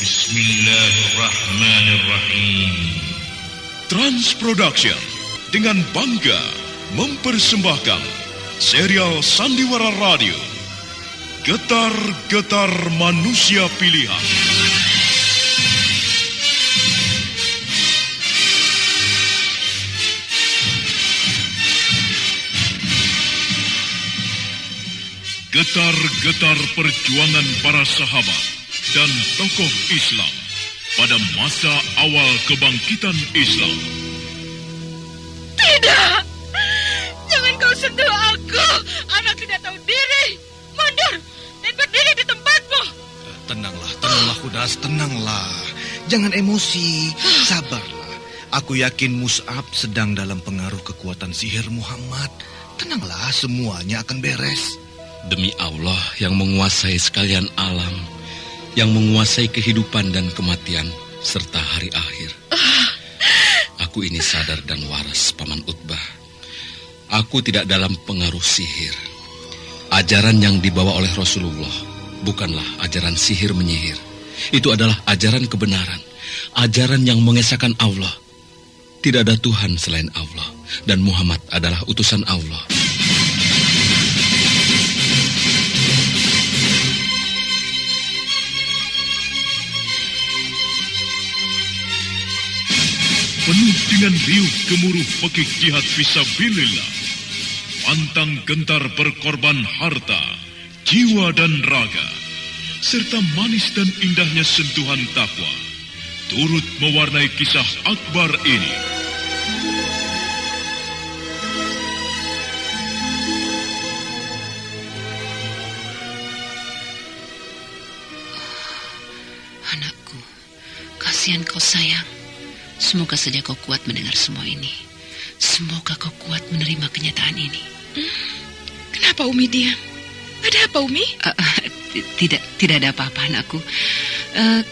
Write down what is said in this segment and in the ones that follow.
Bismillahirrahmanirrahim. Trans Production dengan bangga mempersembahkan serial Sandiwara Radio Getar-Getar Manusia Pilihan. Getar-getar perjuangan para sahabat dan tokoh Islam pada masa awal kebangkitan Islam. Tidak! Jangan kau sentuh aku! Anak tidak tahu diri! Mundur dan berdiri di tempatmu! Tenanglah Kudas, tenanglah. Jangan emosi, sabarlah. Aku yakin Mus'ab sedang dalam pengaruh kekuatan sihir Muhammad. Tenanglah, semuanya akan beres. Demi Allah yang menguasai sekalian alam, yang menguasai kehidupan dan kematian, serta hari akhir. Aku ini sadar dan waras, Paman Utbah. Aku tidak dalam pengaruh sihir. Ajaran yang dibawa oleh Rasulullah bukanlah ajaran sihir menyihir. Itu adalah ajaran kebenaran, ajaran yang mengesahkan Allah. Tidak ada Tuhan selain Allah, dan Muhammad adalah utusan Allah. Penuh dengan riuh gemuruh pekik jihad fisabilillah, pantang gentar berkorban harta, jiwa dan raga, serta manis dan indahnya sentuhan takwa, turut mewarnai kisah akbar ini. Anakku, kasihan kau sayang. Semoga saja kau kuat mendengar semua ini. Semoga kau kuat menerima kenyataan ini. Kenapa Umi diam? Ada apa Umi? Tidak ada apa-apa anakku.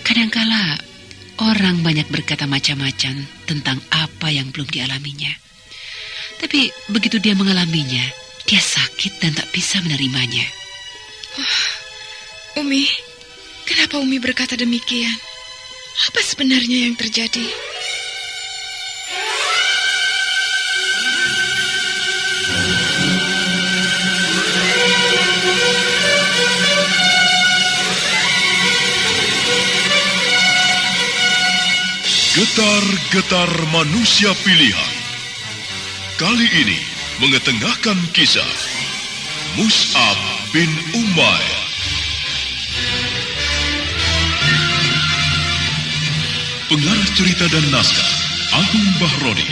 Kadangkala orang banyak berkata macam-macam tentang apa yang belum dialaminya. Tapi begitu dia mengalaminya, dia sakit dan tak bisa menerimanya. Umi, kenapa Umi berkata demikian? Apa sebenarnya yang terjadi? Getar-getar manusia pilihan. Kali ini mengetengahkan kisah Mus'ab bin Umair. Pengarah cerita dan naskah Agung Bahroni.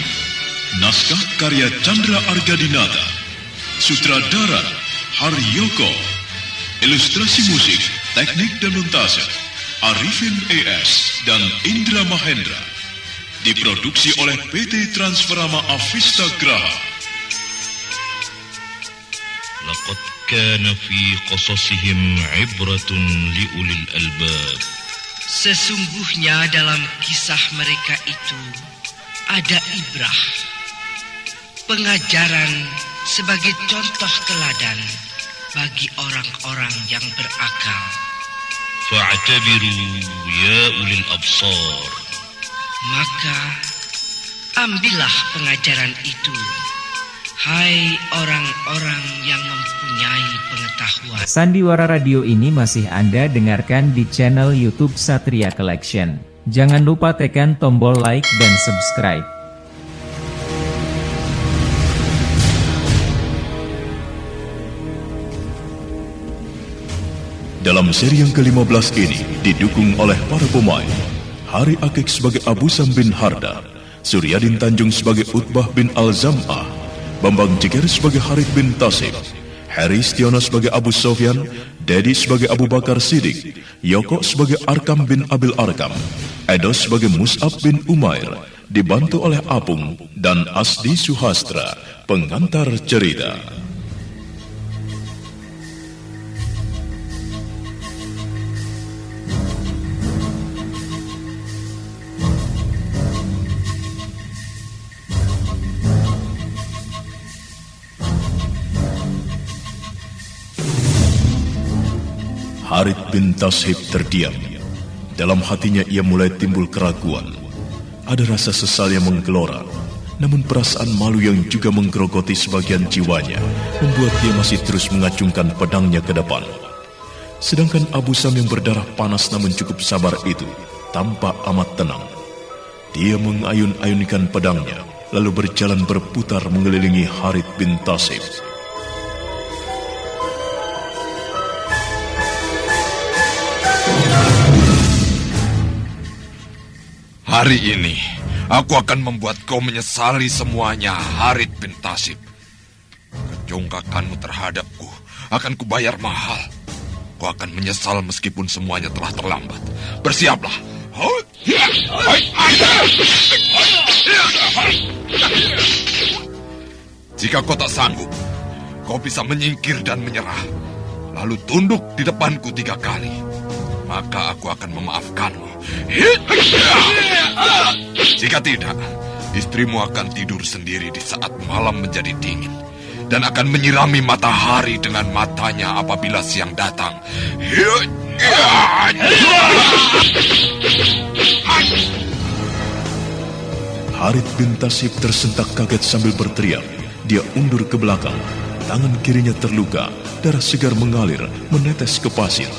Naskah karya Chandra Argadinata. Sutradara Haryoko. Ilustrasi musik, teknik dan montase Arifin ES dan Indra Mahendra. Diproduksi oleh PT Transferama Avista Graha. Laqad kana fi qasasihim ibratun liulil albab. Sesungguhnya dalam kisah mereka itu ada ibrah, pengajaran sebagai contoh teladan bagi orang-orang yang berakal. Fa'tabiru ya ulil absar. Maka ambillah pengajaran itu, hai orang-orang yang mempunyai pengetahuan. Sandiwara Radio ini masih Anda dengarkan di channel YouTube Satria Collection. Jangan lupa tekan tombol like dan subscribe. Dalam seri yang ke-15 ini didukung oleh para pemain Hari Akik sebagai Abu Sam bin Harda, Suryadin Tanjung sebagai Utbah bin Al-Zam'ah, Bambang Jiger sebagai Harith bin Tasib, Heri Stiono sebagai Abu Sofyan, Dedi sebagai Abu Bakar Siddiq, Yoko sebagai Arkam bin Abil Arkam, Edos sebagai Mus'ab bin Umair, dibantu oleh Apung dan Asdi Suhastra, pengantar cerita. Harith bin Tashib terdiam. Dalam hatinya ia mulai timbul keraguan. Ada rasa sesal yang menggelora, namun perasaan malu yang juga menggerogoti sebagian jiwanya membuat dia masih terus mengacungkan pedangnya ke depan. Sedangkan Abu Sam yang berdarah panas namun cukup sabar itu tampak amat tenang. Dia mengayun-ayunkan pedangnya, lalu berjalan berputar mengelilingi Harith bin Tashib. Hari ini, aku akan membuat kau menyesali semuanya, Harith bin Tashib. Kejongkakanmu terhadapku akan kubayar mahal. Kau akan menyesal meskipun semuanya telah terlambat. Bersiaplah. Jika kau tak sanggup, kau bisa menyingkir dan menyerah. Lalu tunduk di depanku 3 kali. Maka aku akan memaafkanmu. Jika tidak, istrimu akan tidur sendiri di saat malam menjadi dingin dan akan menyirami matahari dengan matanya apabila siang datang. Harith bin Tashib tersentak kaget sambil berteriak. Dia undur ke belakang. Tangan kirinya terluka, darah segar mengalir, menetes ke pasir.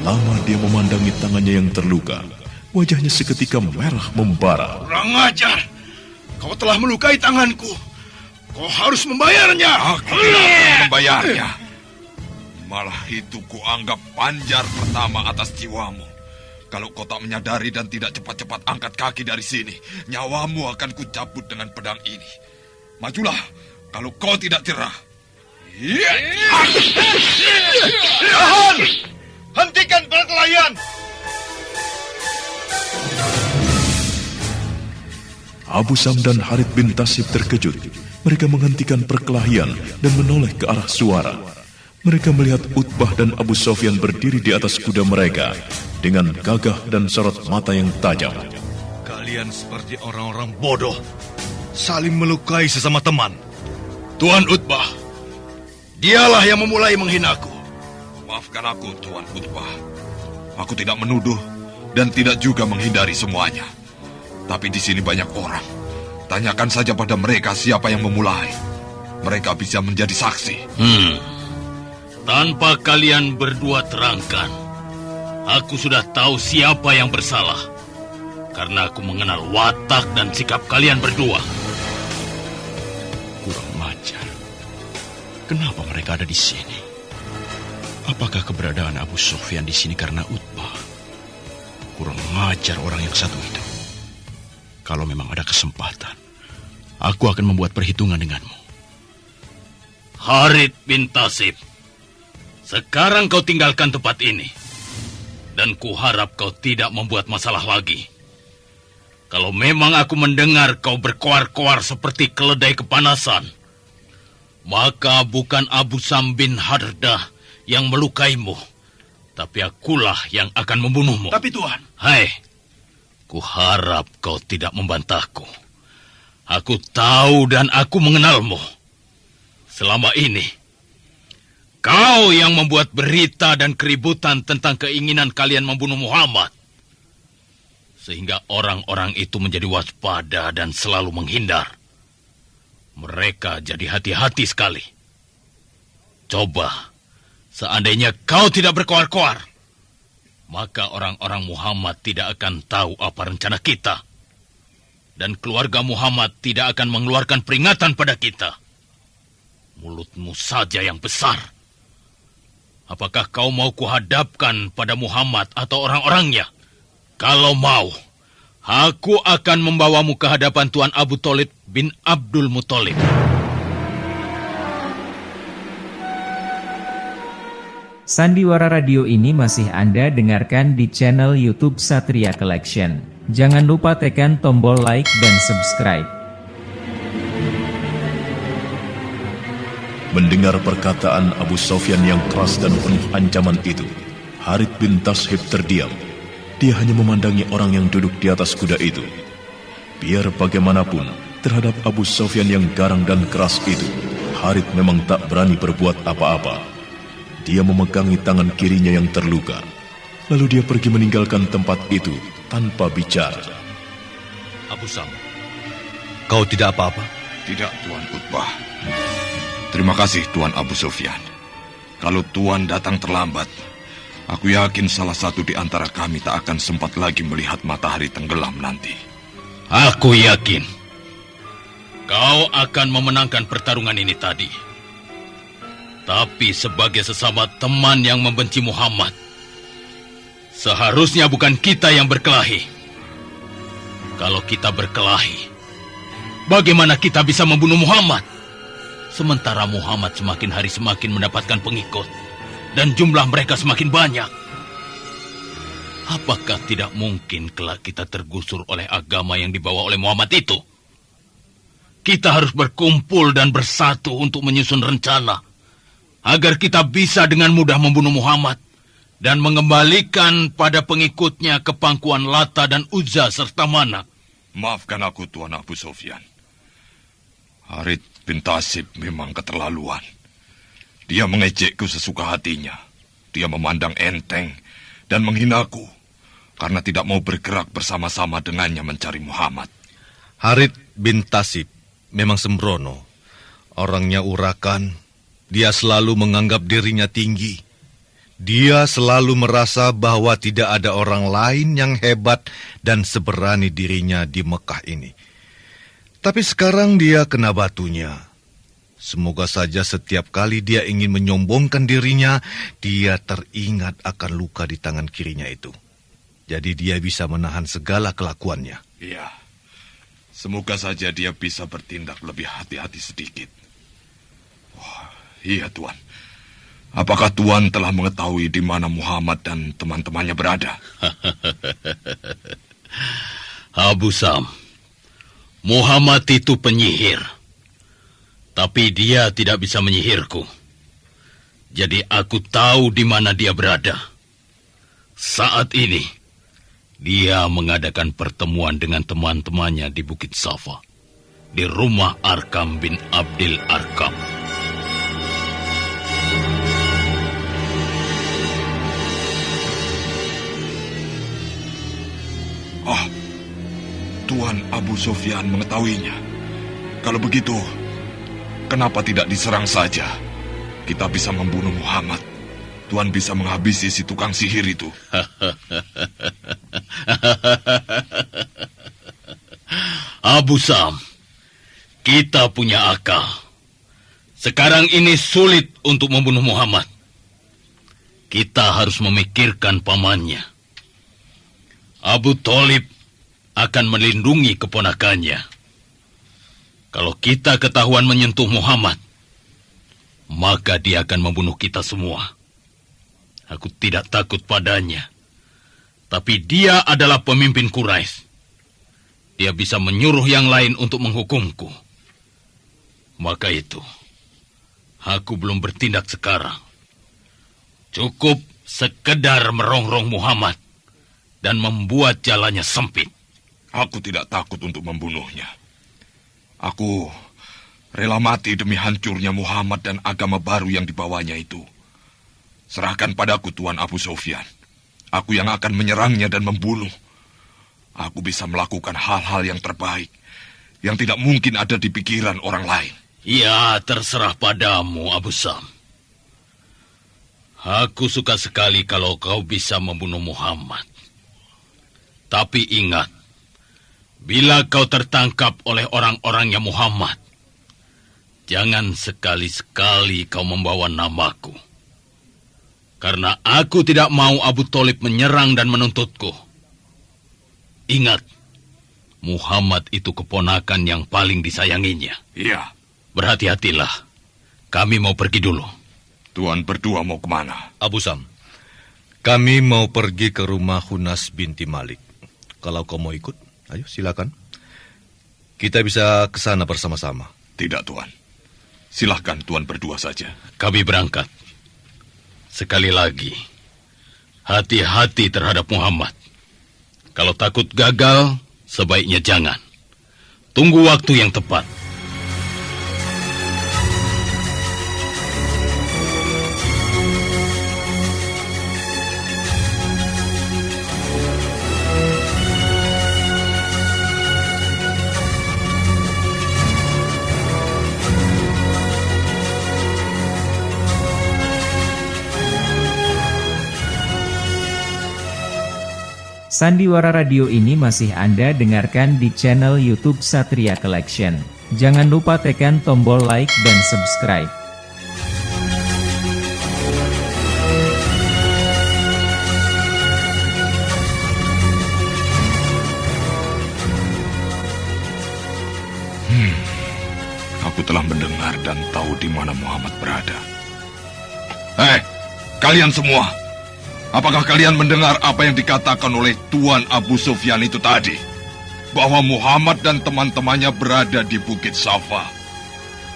Lama dia memandangi tangannya yang terluka. Wajahnya seketika merah membara. Kurang ajar. Kau telah melukai tanganku. Kau harus membayarnya. Aku tidak akan membayarnya. Malah itu kuanggap panjar pertama atas jiwamu. Kalau kau tak menyadari dan tidak cepat-cepat angkat kaki dari sini, nyawamu akan kucabut dengan pedang ini. Majulah, kalau kau tidak cerah. Tahan! Hentikan perkelahian! Abu Sam dan Harith bin Tashib terkejut. Mereka menghentikan perkelahian dan menoleh ke arah suara. Mereka melihat Utbah dan Abu Sofyan berdiri di atas kuda mereka dengan gagah dan sorot mata yang tajam. Kalian seperti orang-orang bodoh, saling melukai sesama teman. Tuan Utbah, dialah yang memulai menghinaku. Maafkan aku, Tuan Utbah. Aku tidak menuduh dan tidak juga menghindari semuanya. Tapi di sini banyak orang. Tanyakan saja pada mereka siapa yang memulai. Mereka bisa menjadi saksi. Tanpa kalian berdua terangkan, aku sudah tahu siapa yang bersalah. Karena aku mengenal watak dan sikap kalian berdua. Kurang ajar. Kenapa mereka ada di sini? Apakah keberadaan Abu Sofyan di sini karena Utbah? Kurang ajar orang yang satu itu. Kalau memang ada kesempatan, aku akan membuat perhitungan denganmu. Harith bin Tashib, sekarang kau tinggalkan tempat ini. Dan kuharap kau tidak membuat masalah lagi. Kalau memang aku mendengar kau berkoar-koar seperti keledai kepanasan, maka bukan Abu Sam bin Hardah yang melukaimu, tapi akulah yang akan membunuhmu. Tapi Tuhan... Hai, kuharap kau tidak membantahku. Aku tahu dan aku mengenalmu. Selama ini, kau yang membuat berita dan keributan tentang keinginan kalian membunuh Muhammad. Sehingga orang-orang itu menjadi waspada dan selalu menghindar. Mereka jadi hati-hati sekali. Coba, seandainya kau tidak berkoar-koar, maka orang-orang Muhammad tidak akan tahu apa rencana kita. Dan keluarga Muhammad tidak akan mengeluarkan peringatan pada kita. Mulutmu saja yang besar. Apakah kau mau kuhadapkan pada Muhammad atau orang-orangnya? Kalau mau, aku akan membawamu ke hadapan Tuan Abu Thalib bin Abdul Muthalib. Sandiwara radio ini masih Anda dengarkan di channel YouTube Satria Collection. Jangan lupa tekan tombol like dan subscribe. Mendengar perkataan Abu Sofyan yang keras dan penuh ancaman itu, Harith bin Tashib terdiam. Dia hanya memandangi orang yang duduk di atas kuda itu. Biar bagaimanapun, terhadap Abu Sofyan yang garang dan keras itu, Harith memang tak berani berbuat apa-apa. Dia memegangi tangan kirinya yang terluka. Lalu dia pergi meninggalkan tempat itu tanpa bicara. Abu Sam, kau tidak apa-apa? Tidak, Tuan Utbah. Terima kasih, Tuan Abu Sufyan. Kalau Tuan datang terlambat, aku yakin salah satu di antara kami tak akan sempat lagi melihat matahari tenggelam nanti. Aku yakin kau akan memenangkan pertarungan ini tadi. Tapi sebagai sesama teman yang membenci Muhammad, seharusnya bukan kita yang berkelahi. Kalau kita berkelahi, bagaimana kita bisa membunuh Muhammad? Sementara Muhammad semakin hari semakin mendapatkan pengikut, dan jumlah mereka semakin banyak. Apakah tidak mungkin kelak kita tergusur oleh agama yang dibawa oleh Muhammad itu? Kita harus berkumpul dan bersatu untuk menyusun rencana, agar kita bisa dengan mudah membunuh Muhammad dan mengembalikan pada pengikutnya ke pangkuan Lata dan Uzza serta Mana. Maafkan aku, Tuan Abu Sufyan. Harith bin Tasib memang keterlaluan. Dia mengejekku sesuka hatinya. Dia memandang enteng dan menghinaku karena tidak mau bergerak bersama-sama dengannya mencari Muhammad. Harith bin Tasib memang sembrono. Orangnya urakan. Dia selalu menganggap dirinya tinggi. Dia selalu merasa bahwa tidak ada orang lain yang hebat dan seberani dirinya di Mekah ini. Tapi sekarang dia kena batunya. Semoga saja setiap kali dia ingin menyombongkan dirinya, dia teringat akan luka di tangan kirinya itu. Jadi dia bisa menahan segala kelakuannya. Iya. Semoga saja dia bisa bertindak lebih hati-hati sedikit. Wah, iya, Tuan. Apakah Tuan telah mengetahui di mana Muhammad dan teman-temannya berada? Abu Sam, Muhammad itu penyihir. Tapi dia tidak bisa menyihirku. Jadi aku tahu di mana dia berada. Saat ini, dia mengadakan pertemuan dengan teman-temannya di Bukit Safa, di rumah Arkam bin Abdil Arkam. Ah, Tuan Abu Sufyan mengetahuinya. Kalau begitu, kenapa tidak diserang saja? Kita bisa membunuh Muhammad. Tuan bisa menghabisi si tukang sihir itu. Abu Sam, kita punya akal. Sekarang ini sulit untuk membunuh Muhammad. Kita harus memikirkan pamannya. Abu Thalib akan melindungi keponakannya. Kalau kita ketahuan menyentuh Muhammad, maka dia akan membunuh kita semua. Aku tidak takut padanya. Tapi dia adalah pemimpin Quraisy. Dia bisa menyuruh yang lain untuk menghukumku. Maka itu, aku belum bertindak sekarang. Cukup sekedar merongrong Muhammad dan membuat jalannya sempit. Aku tidak takut untuk membunuhnya. Aku rela mati demi hancurnya Muhammad dan agama baru yang dibawanya itu. Serahkan padaku, Tuan Abu Sufyan. Aku yang akan menyerangnya dan membunuh. Aku bisa melakukan hal-hal yang terbaik, yang tidak mungkin ada di pikiran orang lain. Ya, terserah padamu, Abu Sam. Aku suka sekali kalau kau bisa membunuh Muhammad. Tapi ingat, bila kau tertangkap oleh orang-orangnya Muhammad, jangan sekali-sekali kau membawa namaku. Karena aku tidak mau Abu Thalib menyerang dan menuntutku. Ingat, Muhammad itu keponakan yang paling disayanginya. Iya. Berhati-hatilah. Kami mau pergi dulu. Tuan berdua mau kemana? Abu Sam, kami mau pergi ke rumah Hunas binti Malik. Kalau kau mau ikut, ayo silakan. Kita bisa ke sana bersama-sama. Tidak, Tuan. Silahkan Tuan berdua saja. Kami berangkat. Sekali lagi, hati-hati terhadap Muhammad. Kalau takut gagal, sebaiknya jangan. Tunggu waktu yang tepat. Sandiwara Radio ini masih Anda dengarkan di channel YouTube Satria Collection. Jangan lupa tekan tombol like dan subscribe. Aku telah mendengar dan tahu di mana Muhammad berada. Kalian semua, apakah kalian mendengar apa yang dikatakan oleh Tuan Abu Sufyan itu tadi? Bahwa Muhammad dan teman-temannya berada di Bukit Safa.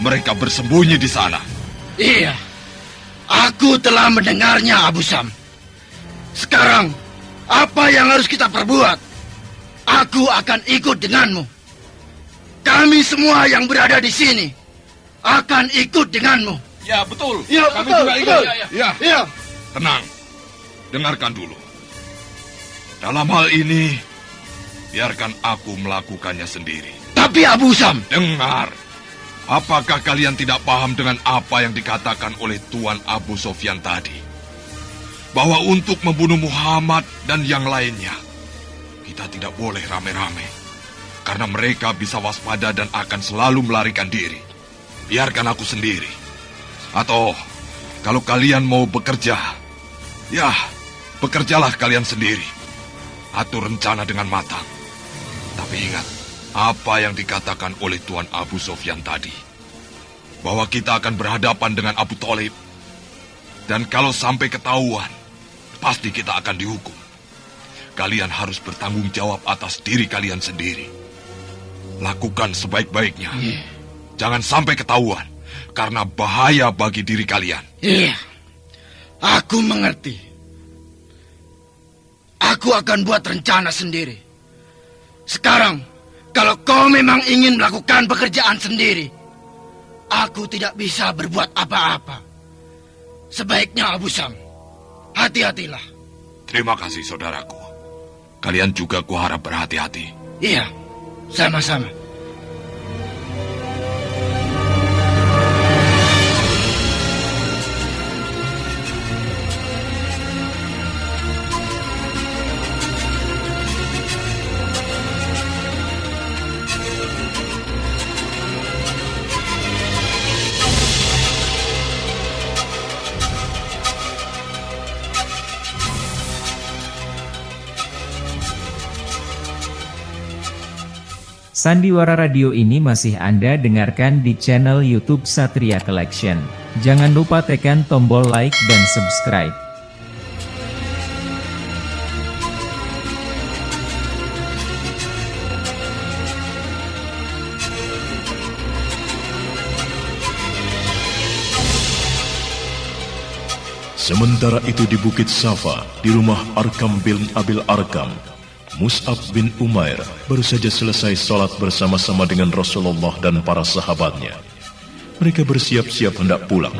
Mereka bersembunyi di sana. Iya, aku telah mendengarnya, Abu Sam. Sekarang, apa yang harus kita perbuat? Aku akan ikut denganmu. Kami semua yang berada di sini akan ikut denganmu. Ya, betul. Ya, Kami betul, juga betul. ikut. Ya. Tenang. Dengarkan dulu. Dalam hal ini, biarkan aku melakukannya sendiri. Tapi Abu Sam, dengar. Apakah kalian tidak paham dengan apa yang dikatakan oleh Tuan Abu Sufyan tadi? Bahwa untuk membunuh Muhammad dan yang lainnya, kita tidak boleh rame-rame. Karena mereka bisa waspada dan akan selalu melarikan diri. Biarkan aku sendiri. Atau, kalau kalian mau bekerja, ya, bekerjalah kalian sendiri. Atur rencana dengan matang. Tapi ingat, apa yang dikatakan oleh Tuan Abu Sufyan tadi. Bahwa kita akan berhadapan dengan Abu Thalib. Dan kalau sampai ketahuan, pasti kita akan dihukum. Kalian harus bertanggung jawab atas diri kalian sendiri. Lakukan sebaik-baiknya. Jangan sampai ketahuan, karena bahaya bagi diri kalian. Iya, aku mengerti. Aku akan buat rencana sendiri. Sekarang, kalau kau memang ingin melakukan pekerjaan sendiri, aku tidak bisa berbuat apa-apa. Sebaiknya Abu Sam, hati-hatilah. Terima kasih, saudaraku. Kalian juga kuharap berhati-hati. Iya, sama-sama. Sandiwara Radio ini masih Anda dengarkan di channel YouTube Satria Collection. Jangan lupa tekan tombol like dan subscribe. Sementara itu di Bukit Safa, di rumah Arkam bin Abil Arkam, Mus'ab bin Umair baru saja selesai sholat bersama-sama dengan Rasulullah dan para sahabatnya. Mereka bersiap-siap hendak pulang.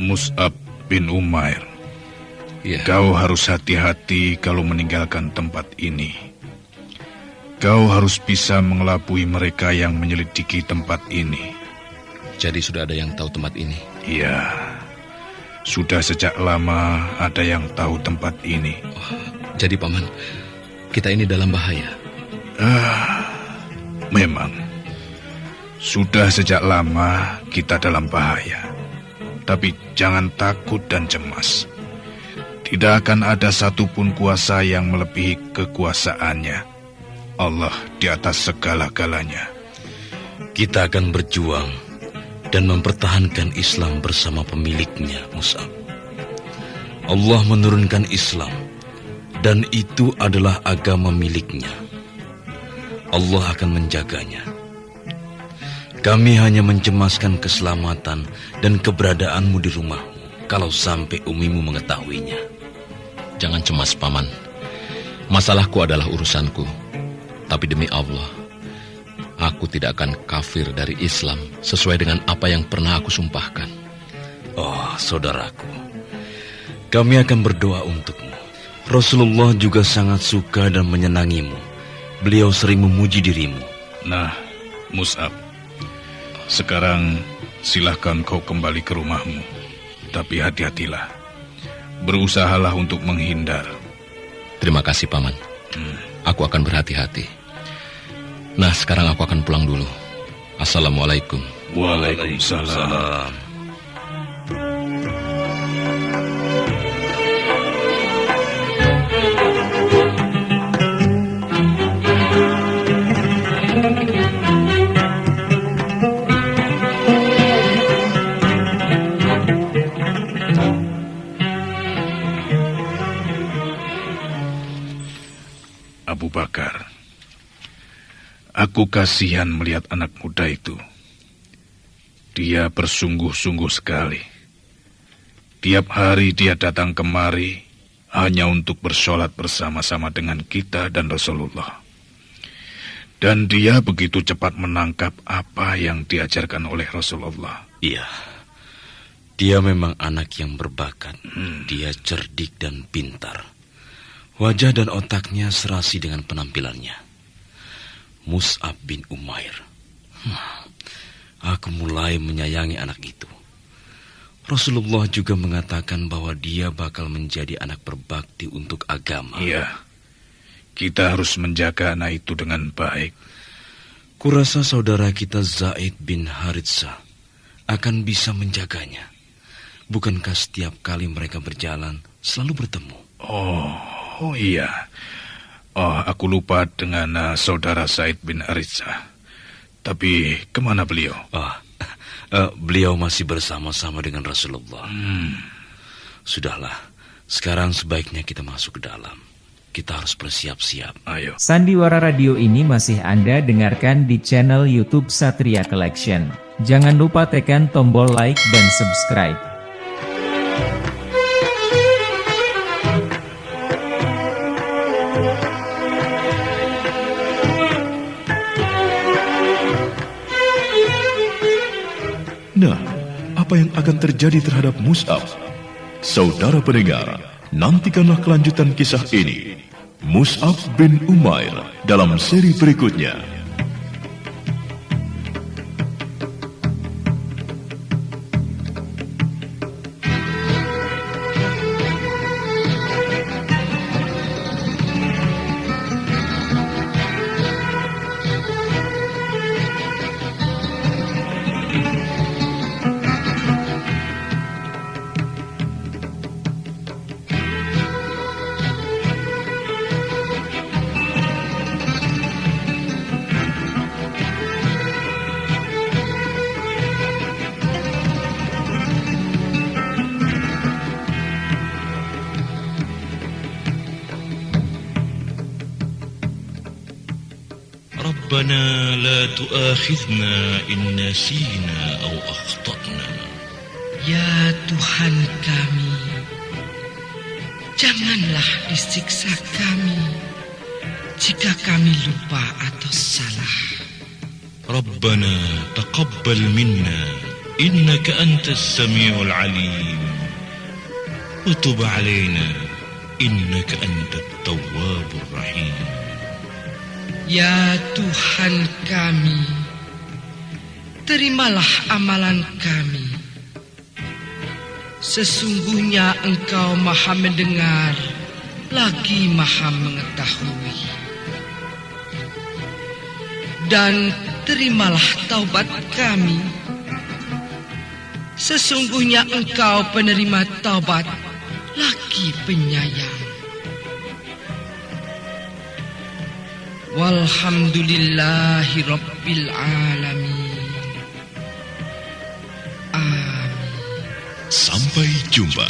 Mus'ab bin Umair, kau harus hati-hati kalau meninggalkan tempat ini. Kau harus bisa mengelabui mereka yang menyelidiki tempat ini. Jadi sudah ada yang tahu tempat ini? Iya, sudah sejak lama ada yang tahu tempat ini. Jadi Paman, kita ini dalam bahaya? Memang, sudah sejak lama kita dalam bahaya. Tapi jangan takut dan cemas. Tidak akan ada satupun kuasa yang melebihi kekuasaannya. Allah di atas segala-galanya. Kita akan berjuang dan mempertahankan Islam bersama pemiliknya, Mus'ab. Allah menurunkan Islam, dan itu adalah agama miliknya. Allah akan menjaganya. Kami hanya mencemaskan keselamatan dan keberadaanmu di rumahmu kalau sampai umimu mengetahuinya. Jangan cemas, Paman. Masalahku adalah urusanku. Tapi demi Allah, aku tidak akan kafir dari Islam sesuai dengan apa yang pernah aku sumpahkan. Oh, saudaraku, kami akan berdoa untukmu. Rasulullah juga sangat suka dan menyenangimu. Beliau sering memuji dirimu. Nah, Mus'ab, sekarang silahkan kau kembali ke rumahmu. Tapi hati-hatilah. Berusahalah untuk menghindar. Terima kasih, Paman. Aku akan berhati-hati. Nah, sekarang aku akan pulang dulu. Assalamualaikum. Waalaikumsalam. Abu Bakar, aku kasihan melihat anak muda itu. Dia bersungguh-sungguh sekali. Tiap hari dia datang kemari hanya untuk bersolat bersama-sama dengan kita dan Rasulullah. Dan dia begitu cepat menangkap apa yang diajarkan oleh Rasulullah. Iya, dia memang anak yang berbakat. Dia cerdik dan pintar. Wajah dan otaknya serasi dengan penampilannya. Mus'ab bin Umair. Aku mulai menyayangi anak itu. Rasulullah juga mengatakan bahwa dia bakal menjadi anak berbakti untuk agama. Iya, kita harus menjaga anak itu dengan baik. Kurasa saudara kita Zaid bin Haritsah akan bisa menjaganya. Bukankah setiap kali mereka berjalan selalu bertemu? Oh iya. Aku lupa dengan saudara Zaid bin Haritsah. Tapi kemana beliau? Beliau masih bersama-sama dengan Rasulullah. Sudahlah, sekarang sebaiknya kita masuk ke dalam. Kita harus bersiap-siap. Ayo. Sandiwara Radio ini masih Anda dengarkan di channel YouTube Satria Collection. Jangan lupa tekan tombol like dan subscribe. Nah, apa yang akan terjadi terhadap Mus'ab? Saudara pendengar, nantikanlah kelanjutan kisah ini. Mus'ab bin Umair dalam seri berikutnya. ربنا لا تؤاخذنا إن نسينا أو أخطأنا. Ya Tuhan kami, janganlah disiksa kami jika kami lupa atau salah. ربنا تقبل منا إنك أنت السميع العليم وتب علينا إنك أنت التواب الرحيم. Ya Tuhan kami, terimalah amalan kami. Sesungguhnya Engkau Maha mendengar, lagi Maha mengetahui. Dan terimalah taubat kami. Sesungguhnya Engkau penerima taubat, lagi penyayang. Walhamdulillahi Rabbil Alamin. Sampai jumpa.